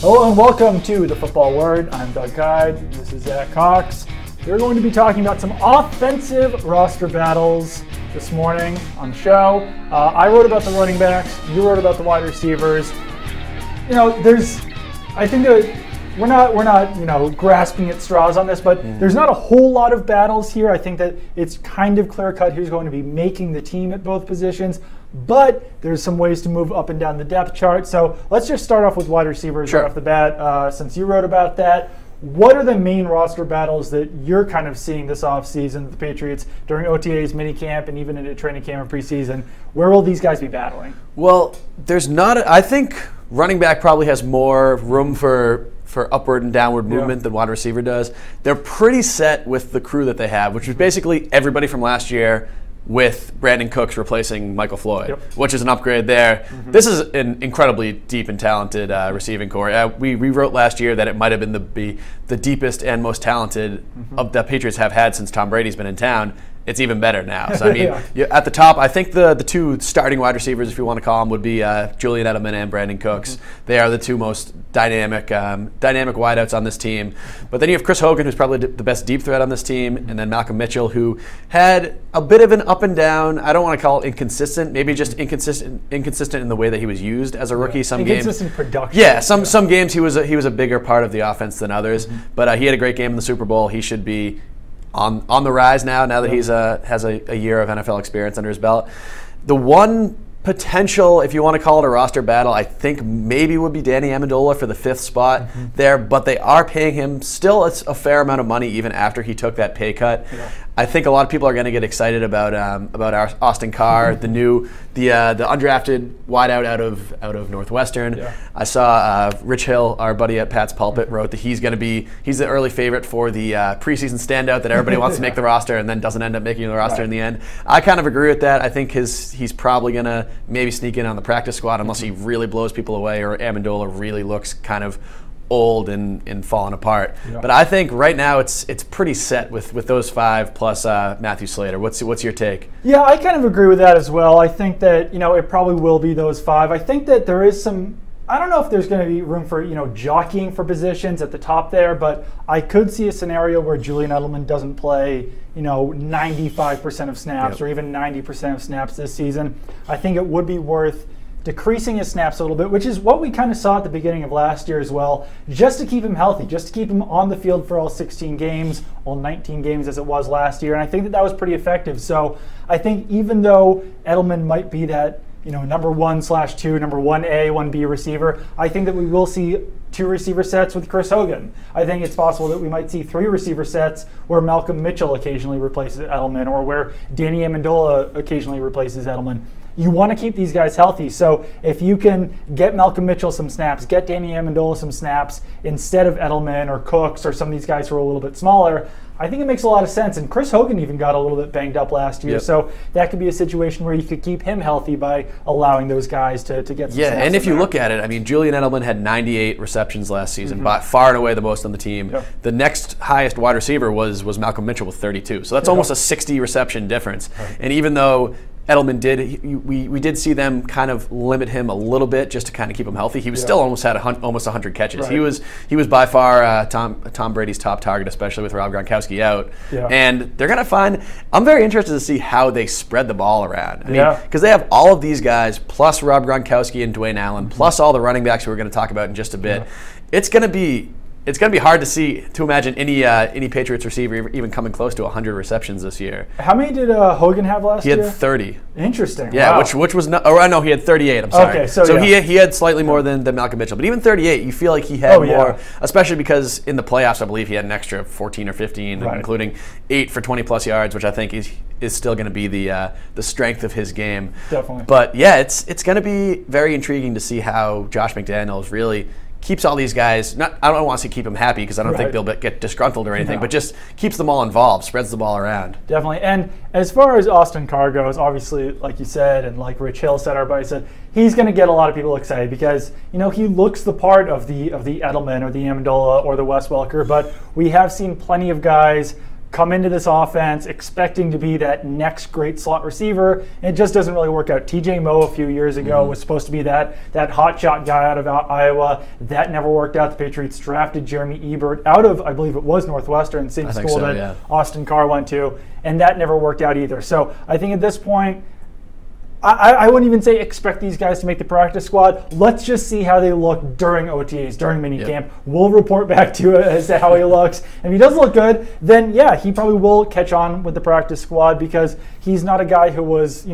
Hello and welcome to The Football Word. I'm Doug Hyde. This is Zach Cox. We're going to be talking about some offensive roster battles this morning on the show. I wrote about the running backs. You wrote about the wide receivers. You know, I think that we're not grasping at straws on this, but there's not a whole lot of battles here. I think that it's kind of clear cut who's going to be making the team at both positions. But there's some ways to move up and down the depth chart. So let's just start off with wide receivers right off the bat. Since you wrote about that, what are the main roster battles that you're kind of seeing this offseason, the Patriots, during OTAs, minicamp, and even into training camp and preseason? Where will these guys be battling? Well, I think running back probably has more room for upward and downward movement than wide receiver does. They're pretty set with the crew that they have, which was basically everybody from last year, with Brandon Cooks replacing Michael Floyd, which is an upgrade there. This is an incredibly deep and talented receiving core. We wrote last year that it might have been the deepest and most talented of the Patriots have had since Tom Brady's been in town. It's even better now. So I mean, at the top, I think the two starting wide receivers, if you want to call them, would be Julian Edelman and Brandon Cooks. They are the two most dynamic wideouts on this team. But then you have Chris Hogan, who's probably the best deep threat on this team, and then Malcolm Mitchell, who had a bit of an up and down. I don't want to call it inconsistent, maybe just inconsistent in the way that he was used as a rookie. Some games, inconsistent production. Yeah, some games he was a bigger part of the offense than others. But he had a great game in the Super Bowl. He should be on the rise now that he's has a year of NFL experience under his belt. The one potential, if you want to call it a roster battle, I think maybe would be Danny Amendola for the 5th spot there, but they are paying him still a fair amount of money even after he took that pay cut. I think a lot of people are going to get excited about Austin Carr, the undrafted wideout out of Northwestern. I saw Rich Hill, our buddy at Pat's Pulpit, wrote that he's the early favorite for the preseason standout that everybody wants to make the roster and then doesn't end up making the roster in the end. I kind of agree with that. I think he's probably going to maybe sneak in on the practice squad unless he really blows people away or Amendola really looks kind of old and falling apart. But I think right now it's pretty set with those 5 plus Matthew Slater. What's your take? Yeah, I kind of agree with that as well. I think that it probably will be those 5. I think that there is some. I don't know if there's going to be room for jockeying for positions at the top there, but I could see a scenario where Julian Edelman doesn't play 95% of snaps or even 90% of snaps this season. I think it would be worth decreasing his snaps a little bit, which is what we kind of saw at the beginning of last year as well, just to keep him healthy, just to keep him on the field for all 16 games, all 19 games as it was last year. And I think that was pretty effective. So I think even though Edelman might be that number 1/2, number 1A, 1B receiver, I think that we will see 2 receiver sets with Chris Hogan. I think it's possible that we might see 3 receiver sets where Malcolm Mitchell occasionally replaces Edelman or where Danny Amendola occasionally replaces Edelman. You want to keep these guys healthy. So if you can get Malcolm Mitchell some snaps, get Danny Amendola some snaps instead of Edelman or Cooks or some of these guys who are a little bit smaller, I think it makes a lot of sense. And Chris Hogan even got a little bit banged up last year. So that could be a situation where you could keep him healthy by allowing those guys to get some snaps. And if you look at it, I mean, Julian Edelman had 98 receptions last season, by far and away the most on the team. The next highest wide receiver was Malcolm Mitchell with 32. So that's almost a 60 reception difference. And even though Edelman we did see them kind of limit him a little bit just to kind of keep him healthy. He was still almost had almost 100 catches. He was by far Tom Brady's top target, especially with Rob Gronkowski out. And they're going to find. I'm very interested to see how they spread the ball around. I mean, because they have all of these guys plus Rob Gronkowski and Dwayne Allen plus all the running backs who we're going to talk about in just a bit. It's going to be hard to imagine any Patriots receiver even coming close to 100 receptions this year. How many did Hogan have last year? He had 30. Interesting. Yeah, wow. which was not. Oh, no, he had 38. I'm sorry. Okay, so he had slightly more than Malcolm Mitchell, but even 38, you feel like he had more, especially because in the playoffs, I believe he had an extra 14 or 15, including 8 for 20 plus yards, which I think is still going to be the strength of his game. Definitely. But yeah, it's going to be very intriguing to see how Josh McDaniels really keeps all these guys, I don't want to say keep them happy because I don't think they'll get disgruntled or anything, but just keeps them all involved, spreads the ball around. Definitely. And as far as Austin Carr goes, obviously, like you said, and like Rich Hill said, everybody said, he's going to get a lot of people excited because, he looks the part of the Edelman or the Amendola or the Wes Welker, but we have seen plenty of guys come into this offense expecting to be that next great slot receiver, and it just doesn't really work out. TJ Moe a few years ago was supposed to be that hotshot guy out of Iowa. That never worked out. The Patriots drafted Jeremy Ebert out of, I believe it was Northwestern, same school that Austin Carr went to, and that never worked out either. So I think at this point, I wouldn't even say expect these guys to make the practice squad. Let's just see how they look during OTAs, during minicamp. We'll report back to it as to how he looks. If he does look good, then yeah, he probably will catch on with the practice squad, because he's not a guy who was,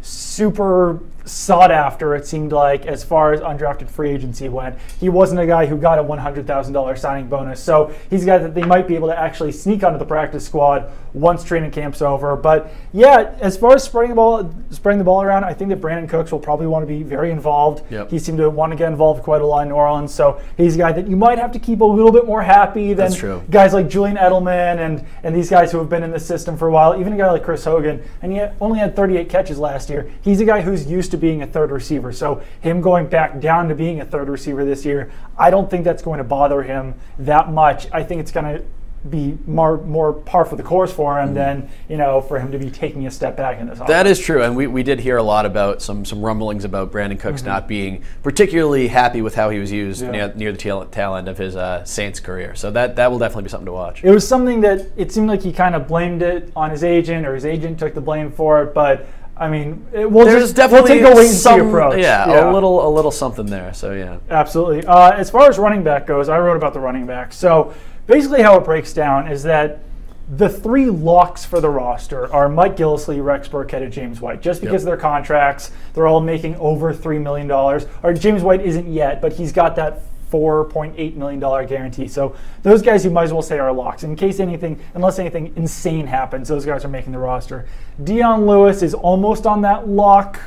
super sought after, it seemed like, as far as undrafted free agency went. He wasn't a guy who got a $100,000 signing bonus. So he's a guy that they might be able to actually sneak onto the practice squad once training camp's over. But yeah, as far as spreading the ball around, I think that Brandon Cooks will probably want to be very involved. He seemed to want to get involved quite a lot in New Orleans. So he's a guy that you might have to keep a little bit more happy than guys like Julian Edelman and these guys who have been in the system for a while. Even a guy like Chris Hogan, and he only had 38 catches last year. He's a guy who's used to being a third receiver. So him going back down to being a third receiver this year, I don't think that's going to bother him that much. I think it's going to be more par for the course for him than for him to be taking a step back in this offense. That is true, and we did hear a lot about some rumblings about Brandon Cooks not being particularly happy with how he was used near the tail end of his Saints career. So that will definitely be something to watch. It was something that it seemed like he kind of blamed it on his agent, or his agent took the blame for it, but I mean, we'll take a wait and see approach. Yeah, a little something there. So yeah, absolutely. As far as running back goes, I wrote about the running back. So basically, how it breaks down is that the three locks for the roster are Mike Gillislee, Rex Burkhead, and James White. Just because of their contracts, they're all making over $3 million. Or James White isn't yet, but he's got that $4.8 million guarantee. So those guys, you might as well say, are locks. In case unless anything insane happens, those guys are making the roster. Dion Lewis is almost on that lock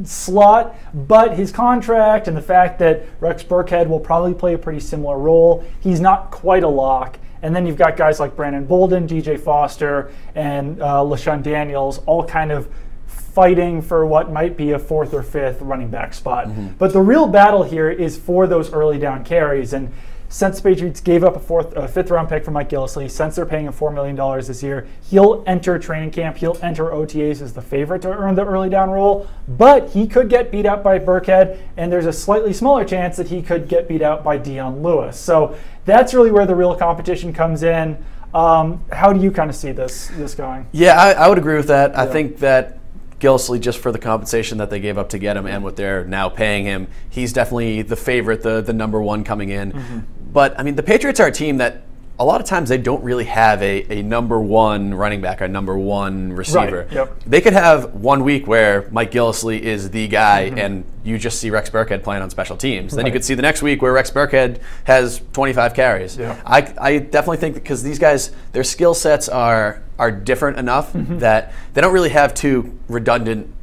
slot, but his contract and the fact that Rex Burkhead will probably play a pretty similar role, he's not quite a lock. And then you've got guys like Brandon Bolden, DJ Foster, and LaShawn Daniels, all kind of fighting for what might be a fourth or fifth running back spot. But the real battle here is for those early down carries. And since the Patriots gave up a fifth round pick for Mike Gillislee, since they're paying him $4 million this year, he'll enter training camp, he'll enter OTAs as the favorite to earn the early down role, but he could get beat out by Burkhead, and there's a slightly smaller chance that he could get beat out by Dion Lewis. So that's really where the real competition comes in. How do you kind of see this going? Yeah, I would agree with that. I think that Gillislee, just for the compensation that they gave up to get him and what they're now paying him, he's definitely the favorite, the number one coming in. But, I mean, the Patriots are a team that a lot of times they don't really have a number one running back, a number one receiver. They could have 1 week where Mike Gillislee is the guy and you just see Rex Burkhead playing on special teams. Then you could see the next week where Rex Burkhead has 25 carries. I definitely think because these guys, their skill sets are different enough that they don't really have two redundant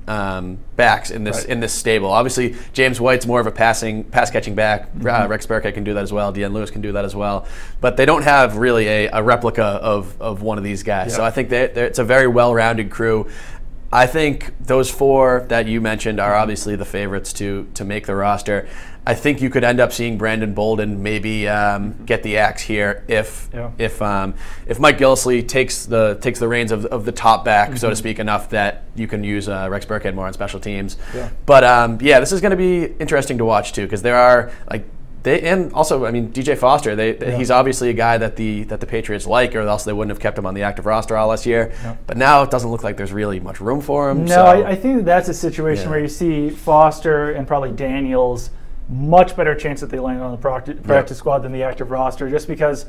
backs in this stable. Obviously, James White's more of a pass catching back. Rex Burkhead can do that as well. Dion Lewis can do that as well. But they don't have really a replica of one of these guys. So I think it's a very well-rounded crew. I think those four that you mentioned are obviously the favorites to make the roster. I think you could end up seeing Brandon Bolden maybe get the axe here if Mike Gillislee takes the reins of the top back, so to speak, enough that you can use Rex Burkhead more on special teams. But this is going to be interesting to watch too, because there are and also, I mean, DJ Foster, he's obviously a guy that the Patriots like, or else they wouldn't have kept him on the active roster all last year. But now it doesn't look like there's really much room for him. No, I think that's a situation where you see Foster and probably Daniels much better chance that they land on the practice squad than the active roster, just because,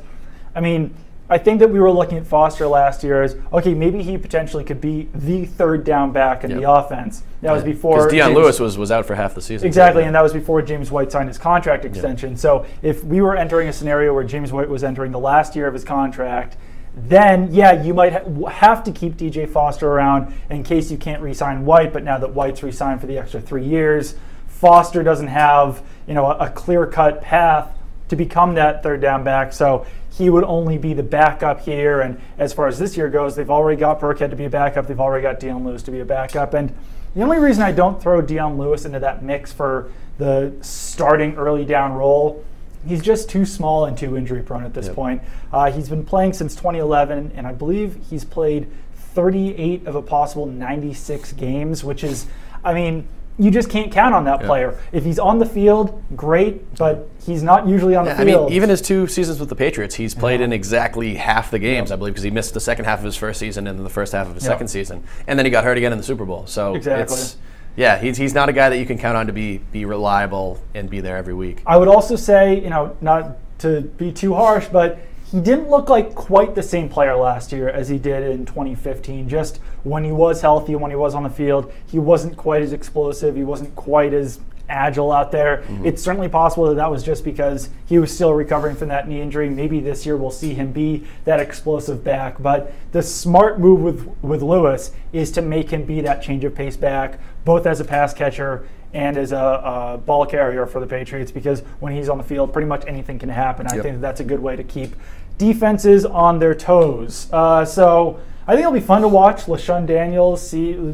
I mean, I think that we were looking at Foster last year as, okay, maybe he potentially could be the third down back in the offense. That was before, because Dion Lewis was out for half the season. Exactly, and that was before James White signed his contract extension. So if we were entering a scenario where James White was entering the last year of his contract, then you might have to keep DJ Foster around in case you can't re-sign White. But now that White's re-signed for the extra 3 years, Foster doesn't have a clear-cut path to become that third down back. So he would only be the backup here. And as far as this year goes, they've already got Burkhead to be a backup. They've already got Dion Lewis to be a backup. And the only reason I don't throw Dion Lewis into that mix for the starting early down role he's just too small and too injury prone at this point. He's been playing since 2011, and I believe he's played 38 of a possible 96 games, which is, I mean, you just can't count on that player. If he's on the field, great, but he's not usually on the field. I mean, even his 2 seasons with the Patriots, he's played in exactly half the games, I believe, because he missed the second half of his first season and then the first half of his second season. And then he got hurt again in the Super Bowl. So he's not a guy that you can count on to be reliable and be there every week. I would also say, not to be too harsh, but he didn't look like quite the same player last year as he did in 2015. Just when he was healthy, when he was on the field, he wasn't quite as explosive. He wasn't quite as agile out there. It's certainly possible that was just because he was still recovering from that knee injury. Maybe this year we'll see him be that explosive back. But the smart move with Lewis is to make him be that change of pace back, both as a pass catcher and as a ball carrier for the Patriots, because when he's on the field, pretty much anything can happen. I think that's a good way to keep defenses on their toes. So I think it'll be fun to watch LaShawn Daniels,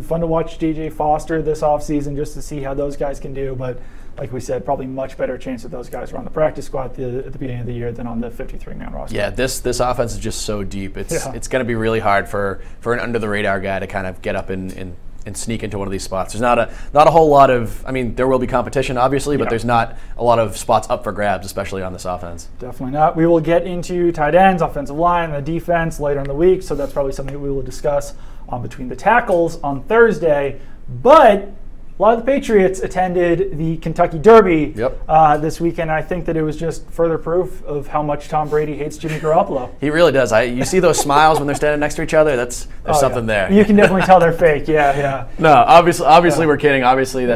fun to watch J.J. Foster this offseason just to see how those guys can do. But like we said, probably much better chance that those guys are on the practice squad at the beginning of the year than on the 53-man roster. Yeah, this offense is just so deep. It's going to be really hard for an under-the-radar guy to kind of get up and sneak into one of these spots. There's not a whole lot of, I mean, there will be competition, obviously, but there's not a lot of spots up for grabs, especially on this offense. Definitely not. We will get into tight ends, offensive line, and the defense later in the week, so that's probably something that we will discuss between the tackles on Thursday. But a lot of the Patriots attended the Kentucky Derby this weekend. I think that it was just further proof of how much Tom Brady hates Jimmy Garoppolo. He really does. You see those smiles when they're standing next to each other? There's something there. You can definitely tell they're fake. Yeah. No, obviously we're kidding. Obviously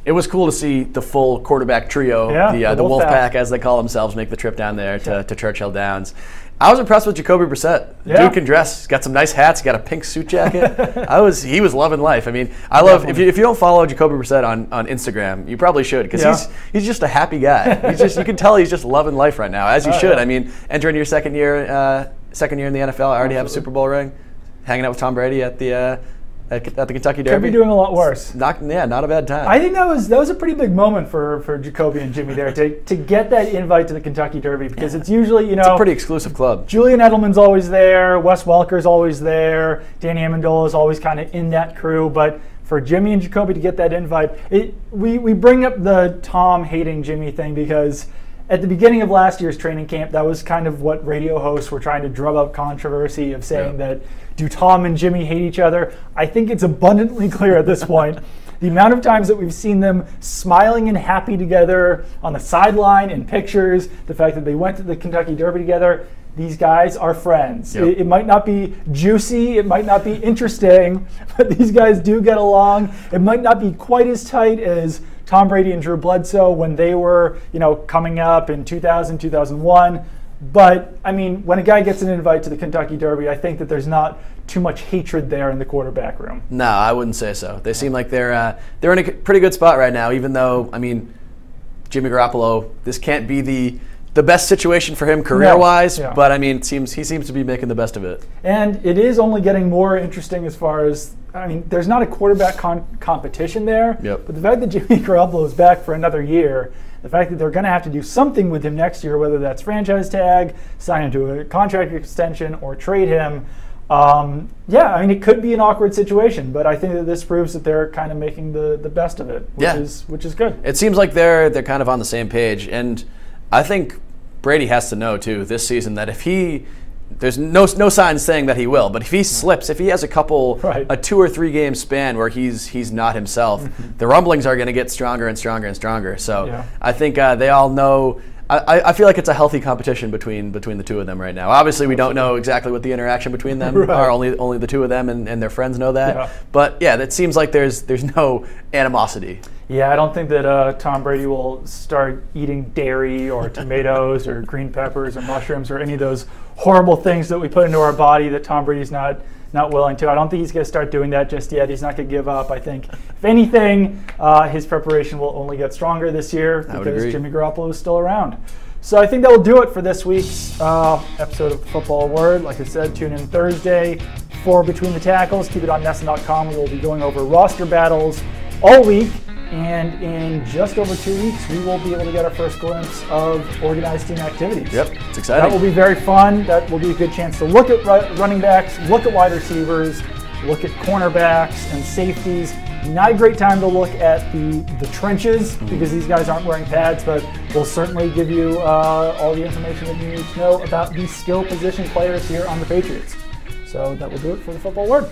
it was cool to see the full quarterback trio, the Wolfpack as they call themselves, make the trip down there to Churchill Downs. I was impressed with Jacoby Brissett. Dude can dress. He's got some nice hats. He's got a pink suit jacket. He was loving life. I mean, I love if you don't follow Jacoby Brissett on Instagram, you probably should, because he's just a happy guy. You can tell he's just loving life right now, as you should. I mean, entering your second year in the NFL, already have a Super Bowl ring, hanging out with Tom Brady at the Kentucky Derby. Could be doing a lot worse. Not a bad time. I think that was a pretty big moment for Jacoby and Jimmy there to get that invite to the Kentucky Derby, because it's usually, it's a pretty exclusive club. Julian Edelman's always there, Wes Welker's always there, Danny Amendola is always kind of in that crew, but for Jimmy and Jacoby to get that invite, we bring up the Tom hating Jimmy thing because at the beginning of last year's training camp, that was kind of what radio hosts were trying to drum up controversy of saying that, do Tom and Jimmy hate each other? I think it's abundantly clear at this point. The amount of times that we've seen them smiling and happy together on the sideline in pictures, the fact that they went to the Kentucky Derby together, these guys are friends. It might not be juicy, it might not be interesting, but these guys do get along. It might not be quite as tight as Tom Brady and Drew Bledsoe when they were, coming up in 2000, 2001. But, I mean, when a guy gets an invite to the Kentucky Derby, I think that there's not too much hatred there in the quarterback room. No, I wouldn't say so. They seem like they're in a pretty good spot right now, even though, I mean, Jimmy Garoppolo, this can't be the best situation for him career-wise, but, I mean, he seems to be making the best of it. And it is only getting more interesting as far as, I mean, there's not a quarterback competition there, but the fact that Jimmy Garoppolo is back for another year, the fact that they're going to have to do something with him next year, whether that's franchise tag, sign him to a contract extension, or trade him, I mean, it could be an awkward situation, but I think that this proves that they're kind of making the best of it, which is good. It seems like they're kind of on the same page, and I think Brady has to know, too, this season that if there's no signs saying that he will, but if he slips, if he has a 2 or 3 game span where he's not himself, the rumblings are going to get stronger and stronger and stronger. So I think they all know. I feel like it's a healthy competition between the two of them right now. Obviously, we don't know exactly what the interaction between them are. Only the two of them and their friends know that. But yeah, it seems like there's no animosity. Yeah, I don't think that Tom Brady will start eating dairy or tomatoes or green peppers or mushrooms or any of those horrible things that we put into our body that Tom Brady's not willing to. I don't think he's going to start doing that just yet. He's not going to give up. I think, if anything, his preparation will only get stronger this year because Jimmy Garoppolo is still around. So I think that will do it for this week's episode of Football Word. Like I said, tune in Thursday for Between the Tackles. Keep it on NESN.com. We will be going over roster battles all week. And in just over 2 weeks, we will be able to get our first glimpse of organized team activities. Yep, it's exciting. That will be very fun. That will be a good chance to look at running backs, look at wide receivers, look at cornerbacks and safeties. Not a great time to look at the trenches because these guys aren't wearing pads, but we'll certainly give you all the information that you need to know about these skill position players here on the Patriots. So that will do it for the Football Word.